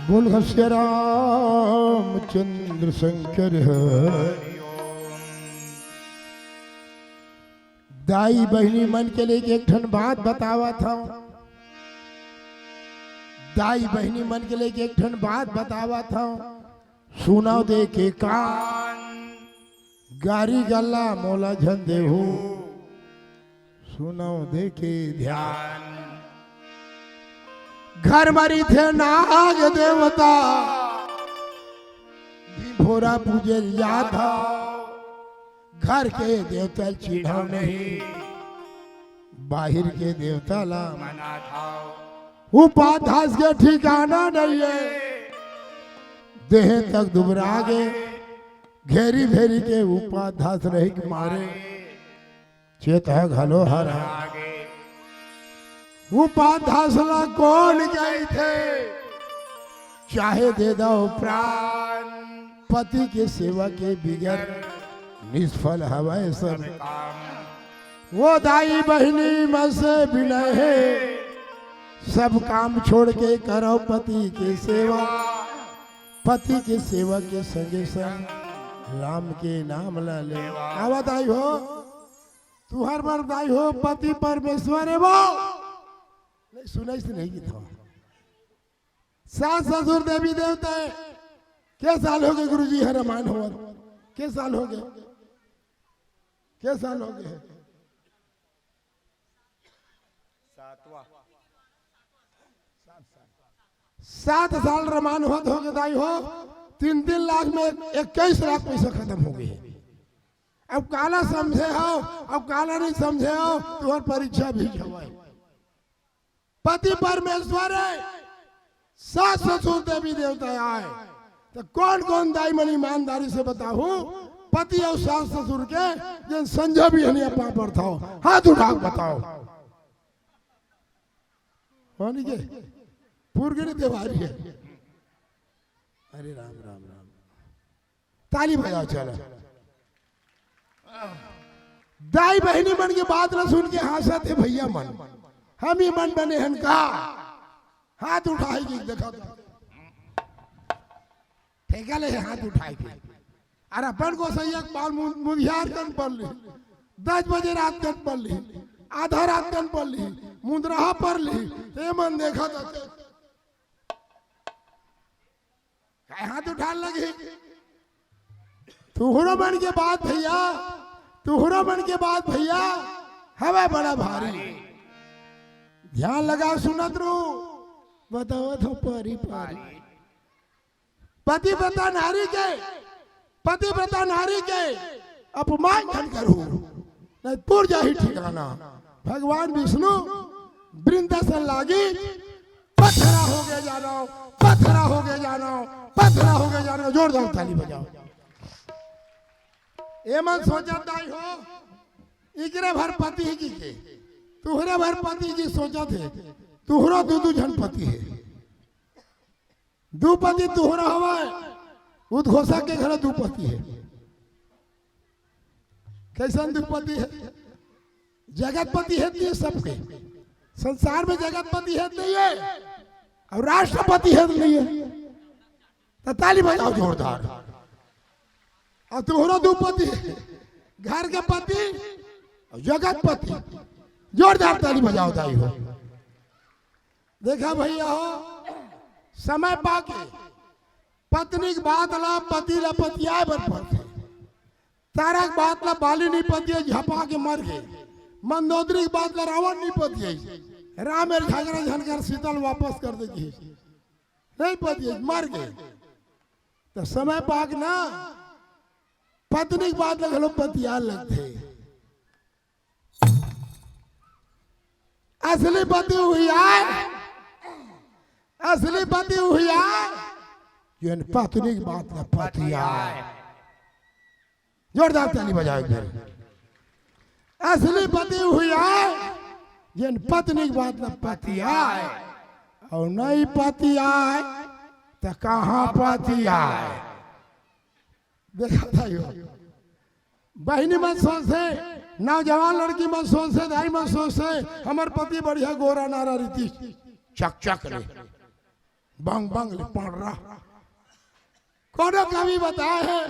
बोल हस्य रामचंद्र शंकर हरि। दाई बहनी मन के लिए एक ठन बात बतावा था। दाई बहनी मन के लिए एक ठन बात बतावा था। सुनाओ दे के कान गारी गला मोला झन देहू। सुनाओ दे के ध्यान घर मरी थे नाग देवता भोरा पूजे याद घर के देवता चिढ़ाओ नहीं बाहर के देवता ला मना था। उपाध्यास के ठिकाना नहीं है देह तक दुबरा गे घेरी घेरी के उपाध्यास रही मारे चेत है घलो हरा। उपाध्यासला कौन गए थे चाहे दे दो प्राण पति के सेवा के बिगड़ निष्फल हवाए सब काम। वो दाई बहनी में से विनय है सब काम छोड़ के करो पति के सेवा। पति के सेवा के संगे संग राम के नाम ला ले। आवा दाई हो तू हर बार दाई हो पति परमेश्वर है वो नहीं सुनाई से नहीं की था। सास ससुर देवी देवता है क्या साल हो गए गुरु जी है रामायण हुआ क्या साल हो गए क्या साल हो गए 7 साल रामायण हुआ हो गए दाई हो 3 लाख में 21 लाख पैसा खत्म हो गए। अब काला समझे हो अब काला नहीं समझे हो तुम्हारी परीक्षा भी जवाए। पति परमेश्वर है सास ससुर देवी देवता आए तो कौन कौन दाई मन ईमानदारी से बताओ पति और सास ससुर के जिन संजय भी हनिया पापड़ था हाथ उठा बताओ। होनी के पूर्गिरी देवारी है। अरे राम राम राम ताली बजाओ चलो। दाई बहनी मन की बात न सुन के हंसा थे भैया मन हम ही मन बने हन का हाथ उठाएगी देखो ठेका ले हाथ उठाएगी। अरे अपन को सही बाल मुंदियार कन पड़ ली 10 बजे रात कन पड़ ली आधा रात कन पड़ ली मुंदराहा पड़ ली ये मन देखा था हाथ उठाने लगी। तुहरा मन के बाद भैया तुहरा मन के बाद भैया हवा बड़ा भारी ध्यान लगा सुनत रू बताओ तो पारी पारी पतिव्रता नारी के अपमान न करो नहीं पुर जाही ठिकाना। भगवान विष्णु वृंदासन लागी पत्थरा हो गए जानो पत्थरा हो गए जानो पत्थरा हो गए जानो। जोरदार ताली बजाओ। ये मन सोचा दाई हो इकरे भर पति ही की के तुहरे भर पति की सोचा थे तुहरा दू जन पति है दू पति तुहरा हवा उद्घोषा के घर दू पति है। कैसा दू पति है जगत पति है नहीं सबके संसार में जगत पति है नहीं है और राष्ट्रपति है नहीं है तो ताली बजाओ जोरदार। और तुहरा दू पति है घर के पति जगत पति जोरदार ताली बजाओ दाई हो। देखा भैया हो समय पाके पत्नी की बात ला पति ला पतियाए बर पड़ते तारा की बात ला बाली नहीं पतिए झपा के मर गए। मंदोदरी की बात ला रावण नहीं पतिए राम झगड़ा झनकर शीतल वापस कर देगी नहीं पतिए मर गए। तो समय पाक ना पत्नी की बात ला पतिया लगते असली पति हुई आए असली पति हुई आए पत्नी की बात ना पति आए। जोरदार ताली बजाओ। असली पति हुई आए जिन पत्नी की बात ना पति आए और नहीं पति आए तो कहाँ पति आए। देखा था यो बहनी मत सोचे नौजवान लड़की मत सोचे दाई मत सोचे हमार पति बढ़िया गोरा नारा रीति चक चक रे बंग बंग पड़ रहा। कोनो कवि बताए है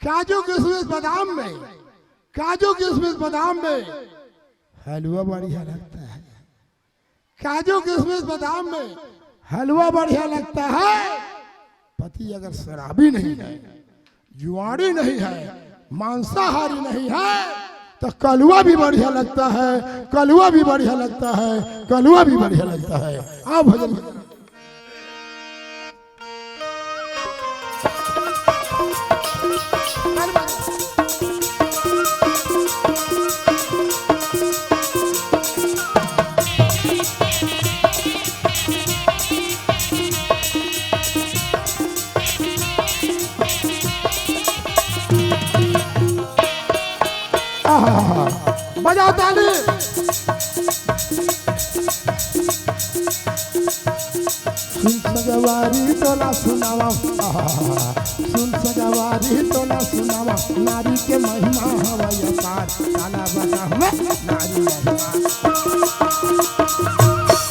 काजू किशमिश बादाम में, काजू किशमिश बादाम में हलवा बढ़िया लगता है, काजू किशमिश बादाम में हलवा बढ़िया लगता है। पति अगर शराबी नहीं है, जुआरी नहीं है, मांसाहारी नहीं है तो कलुआ भी बढ़िया लगता है, कलुआ भी बढ़िया लगता है, कलुआ भी बढ़िया लगता है। आओ भजन बजाओ ताली। सुन सगवारी टोला सुनावा, सुन सगवारी टोला सुनावा, नारी के महिमा हवै अपार। काला बता हमें नारी महिमा,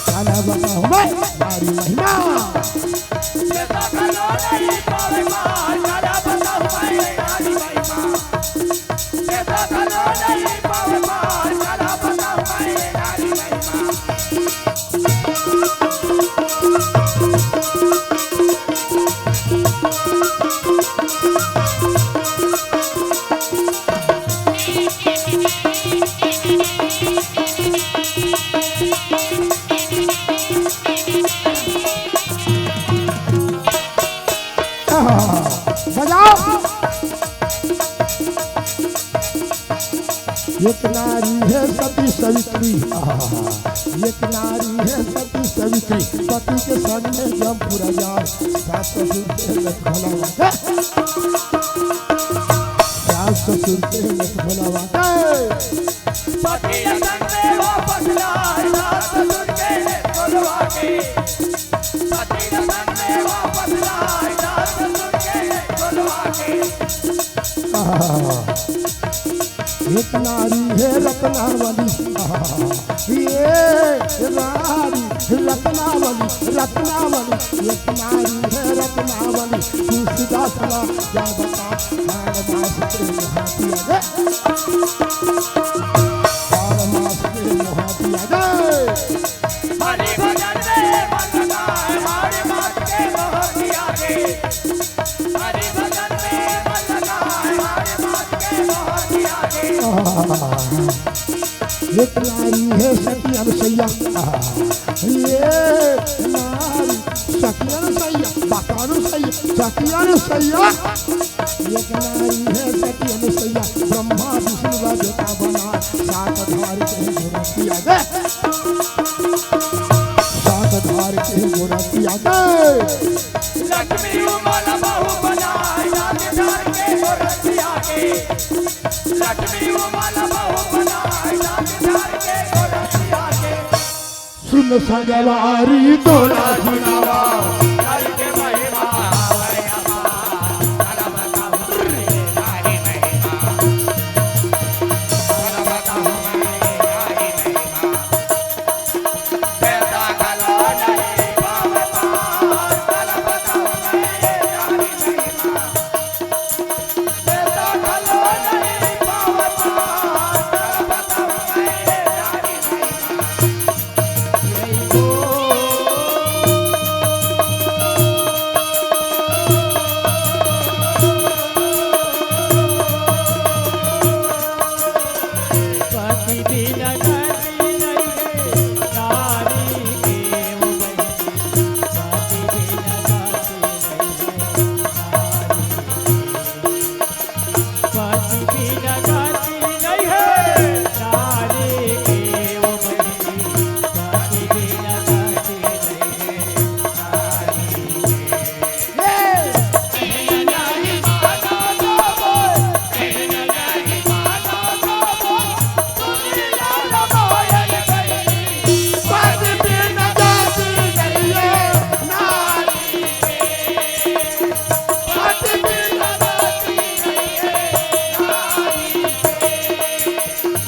काला बता हमें नारी महिमा। एक नारी है सती सवित्री, एक नारी है सती सवित्री, पति के संग में जमपुरा जाए, सास ससुर के लत भोलावा, सास ससुर के लत भोलावा, पति के संग में वापस लाए, सास ससुर के लत भोलावा के, पति के संग में वापस लाए, सास ससुर के लत भोलावा के। एक नारी है रत्नावली, ये नारी रत्नावली, रत्नावली, एक नारी है रत्नावली, तुलसीदास ला क्या बता मास के महातिया गे, मास के महातिया गे। हरि भजन में मन लगाए, हरि मास के महातिया गे, हरि भजन में मन लगाए, हरि मास के महातिया गे। एक नारी है सखी अनुसैया, ये नारी सखी अनुसैया, बाका अनुसैया, सखी अनुसैया, एक नारी है सखी अनुसैया, ब्रह्मा विष्णु का बेटा बना, सात धार के गोरखिया गे, सात धार के गोरखिया गे। लक्ष्मी उमल बहु बनाए, सात धार के गोरखिया गे, लक्ष्मी उमल बहु बनाए, सात धार के गोरखिया गे। सुन सगवारी टोला सुनावा, नारी के महिमा हवै अपार। काला बताऊं नारी महिमा, काला बताऊं नारी महिमा, बेटा कलो नहीं पावे पार। काला बताऊं नारी महिमा, बेटा कलो नहीं पावे पार। काला बताऊं नारी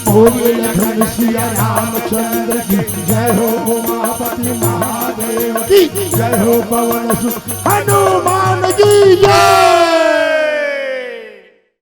बोले लखन सिया रामचंद्र की जय हो, उमापति महादेव की। जय हो पवन सुत हनुमान की जय।